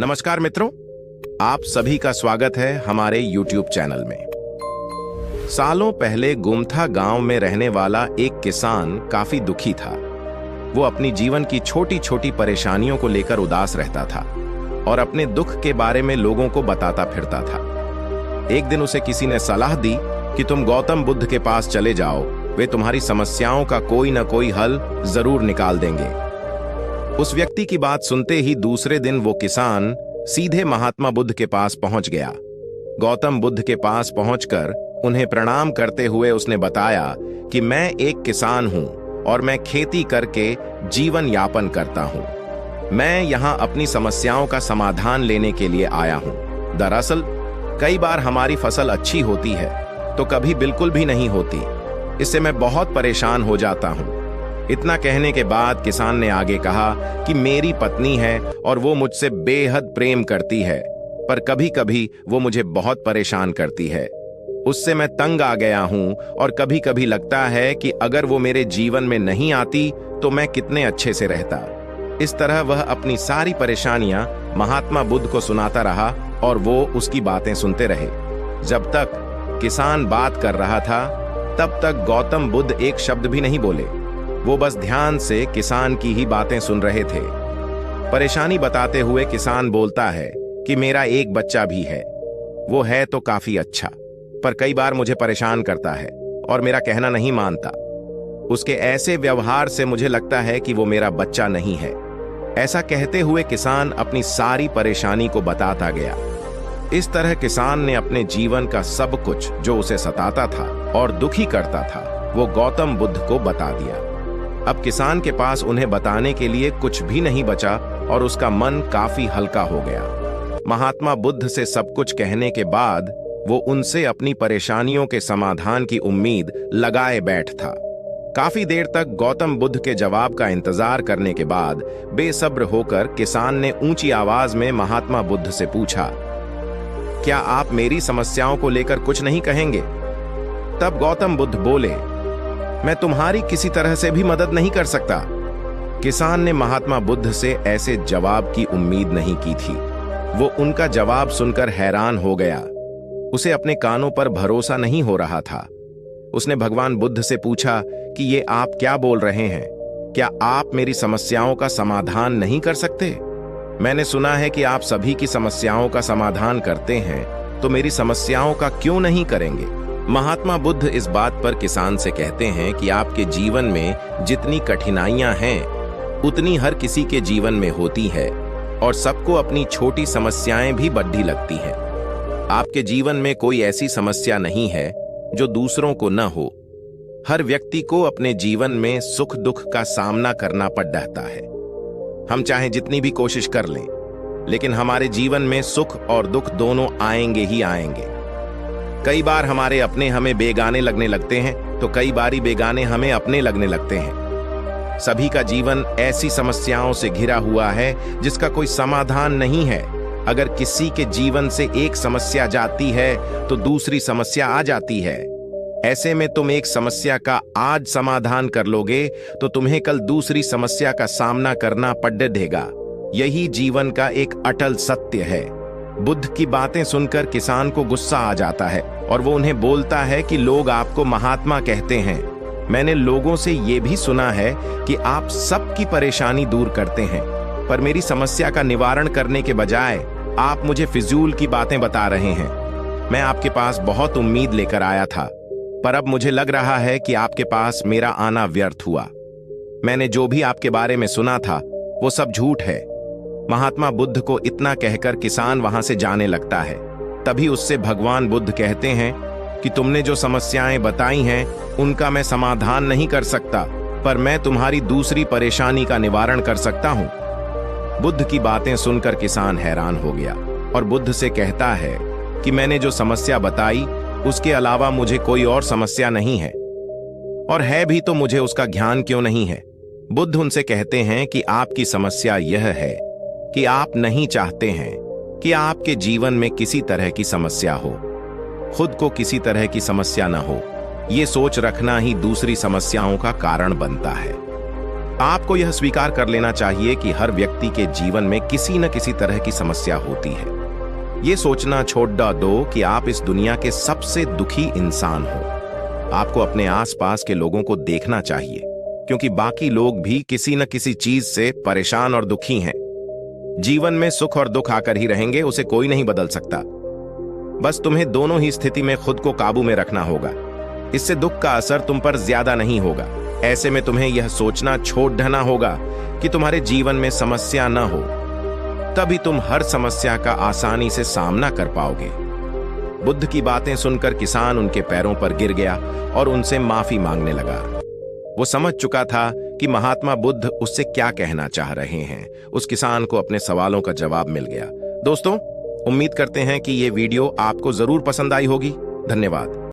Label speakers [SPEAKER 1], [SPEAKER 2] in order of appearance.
[SPEAKER 1] नमस्कार मित्रों, आप सभी का स्वागत है हमारे YouTube चैनल में। सालों पहले गुमथा गांव में रहने वाला एक किसान काफी दुखी था। वो अपनी जीवन की छोटी छोटी परेशानियों को लेकर उदास रहता था और अपने दुख के बारे में लोगों को बताता फिरता था। एक दिन उसे किसी ने सलाह दी कि तुम गौतम बुद्ध के पास चले जाओ, वे तुम्हारी समस्याओं का कोई न कोई हल जरूर निकाल देंगे। उस व्यक्ति की बात सुनते ही दूसरे दिन वो किसान सीधे महात्मा बुद्ध के पास पहुंच गया। गौतम बुद्ध के पास पहुंचकर उन्हें प्रणाम करते हुए उसने बताया कि मैं एक किसान हूं और मैं खेती करके जीवन यापन करता हूं। मैं यहां अपनी समस्याओं का समाधान लेने के लिए आया हूं। दरअसल कई बार हमारी फसल अच्छी होती है तो कभी बिल्कुल भी नहीं होती। इससे मैं बहुत परेशान हो जाता हूं। इतना कहने के बाद किसान ने आगे कहा कि मेरी पत्नी है और वो मुझसे बेहद प्रेम करती है, पर कभी कभी वो मुझे बहुत परेशान करती है। उससे मैं तंग आ गया हूं और कभी कभी लगता है कि अगर वो मेरे जीवन में नहीं आती तो मैं कितने अच्छे से रहता। इस तरह वह अपनी सारी परेशानियां महात्मा बुद्ध को सुनाता रहा और वो उसकी बातें सुनते रहे। जब तक किसान बात कर रहा था तब तक गौतम बुद्ध एक शब्द भी नहीं बोले। वो बस ध्यान से किसान की ही बातें सुन रहे थे। परेशानी बताते हुए किसान बोलता है कि मेरा एक बच्चा भी है। वो है तो काफी अच्छा, पर कई बार मुझे परेशान करता है और मेरा कहना नहीं मानता। उसके ऐसे व्यवहार से मुझे लगता है कि वो मेरा बच्चा नहीं है। ऐसा कहते हुए किसान अपनी सारी परेशानी को बताता गया। इस तरह किसान ने अपने जीवन का सब कुछ जो उसे सताता था और दुखी करता था वो गौतम बुद्ध को बता दिया। अब किसान के पास उन्हें बताने के लिए कुछ भी नहीं बचा और उसका मन काफी हल्का हो गया। महात्मा बुद्ध से सब कुछ कहने के बाद वो उनसे अपनी परेशानियों के समाधान की उम्मीद लगाए बैठ था। काफी देर तक गौतम बुद्ध के जवाब का इंतजार करने के बाद बेसब्र होकर किसान ने ऊंची आवाज में महात्मा बुद्ध से पूछा, क्या आप मेरी समस्याओं को लेकर कुछ नहीं कहेंगे? तब गौतम बुद्ध बोले, मैं तुम्हारी किसी तरह से भी मदद नहीं कर सकता। किसान ने महात्मा बुद्ध से ऐसे जवाब की उम्मीद नहीं की थी। वो उनका जवाब सुनकर हैरान हो गया। उसे अपने कानों पर भरोसा नहीं हो रहा था। उसने भगवान बुद्ध से पूछा कि ये आप क्या बोल रहे हैं? क्या आप मेरी समस्याओं का समाधान नहीं कर सकते? मैंने सुना है कि आप सभी की समस्याओं का समाधान करते हैं, तो मेरी समस्याओं का क्यों नहीं करेंगे? महात्मा बुद्ध इस बात पर किसान से कहते हैं कि आपके जीवन में जितनी कठिनाइयां हैं उतनी हर किसी के जीवन में होती है और सबको अपनी छोटी समस्याएं भी बड्ढी लगती हैं। आपके जीवन में कोई ऐसी समस्या नहीं है जो दूसरों को न हो। हर व्यक्ति को अपने जीवन में सुख दुख का सामना करना पड़ रहता है। हम चाहे जितनी भी कोशिश कर लें, लेकिन हमारे जीवन में सुख और दुख दोनों आएंगे ही आएंगे। कई बार हमारे अपने हमें बेगाने लगने लगते हैं तो कई बारी बेगाने हमें अपने लगने लगते हैं। सभी का जीवन ऐसी समस्याओं से घिरा हुआ है जिसका कोई समाधान नहीं है। अगर किसी के जीवन से एक समस्या जाती है तो दूसरी समस्या आ जाती है। ऐसे में तुम एक समस्या का आज समाधान कर लोगे तो तुम्हें कल दूसरी समस्या का सामना करना पड़ेगा। यही जीवन का एक अटल सत्य है। बुद्ध की बातें सुनकर किसान को गुस्सा आ जाता है और वो उन्हें बोलता है कि लोग आपको महात्मा कहते हैं। मैंने लोगों से ये भी सुना है कि आप सबकी परेशानी दूर करते हैं, पर मेरी समस्या का निवारण करने के बजाय आप मुझे फिजूल की बातें बता रहे हैं। मैं आपके पास बहुत उम्मीद लेकर आया था, पर अब मुझे लग रहा है कि आपके पास मेरा आना व्यर्थ हुआ। मैंने जो भी आपके बारे में सुना था वो सब झूठ है। महात्मा बुद्ध को इतना कहकर किसान वहां से जाने लगता है। तभी उससे भगवान बुद्ध कहते हैं कि तुमने जो समस्याएं बताई हैं उनका मैं समाधान नहीं कर सकता, पर मैं तुम्हारी दूसरी परेशानी का निवारण कर सकता हूं। बुद्ध की बातें सुनकर किसान हैरान हो गया और बुद्ध से कहता है कि मैंने जो समस्या बताई उसके अलावा मुझे कोई और समस्या नहीं है, और है भी तो मुझे उसका ज्ञान क्यों नहीं है? बुद्ध उनसे कहते हैं कि आपकी समस्या यह है कि आप नहीं चाहते हैं कि आपके जीवन में किसी तरह की समस्या हो, खुद को किसी तरह की समस्या न हो। ये सोच रखना ही दूसरी समस्याओं का कारण बनता है। आपको यह स्वीकार कर लेना चाहिए कि हर व्यक्ति के जीवन में किसी न किसी तरह की समस्या होती है। ये सोचना छोड़ दो कि आप इस दुनिया के सबसे दुखी इंसान हो। आपको अपने आसपास के लोगों को देखना चाहिए, क्योंकि बाकी लोग भी किसी न किसी चीज से परेशान और दुखी हैं। जीवन में सुख और दुख आकर ही रहेंगे, उसे कोई नहीं बदल सकता। बस तुम्हें दोनों ही स्थिति में खुद को काबू में रखना होगा। इससे दुख का असर तुम पर ज्यादा नहीं होगा। ऐसे में तुम्हें यह सोचना छोड़ देना होगा कि तुम्हारे जीवन में समस्या न हो, तभी तुम हर समस्या का आसानी से सामना कर पाओगे। बुद्ध की बातें सुनकर किसान उनके पैरों पर गिर गया और उनसे माफी मांगने लगा। वो समझ चुका था कि महात्मा बुद्ध उससे क्या कहना चाह रहे हैं। उस किसान को अपने सवालों का जवाब मिल गया। दोस्तों, उम्मीद करते हैं कि ये वीडियो आपको जरूर पसंद आई होगी। धन्यवाद।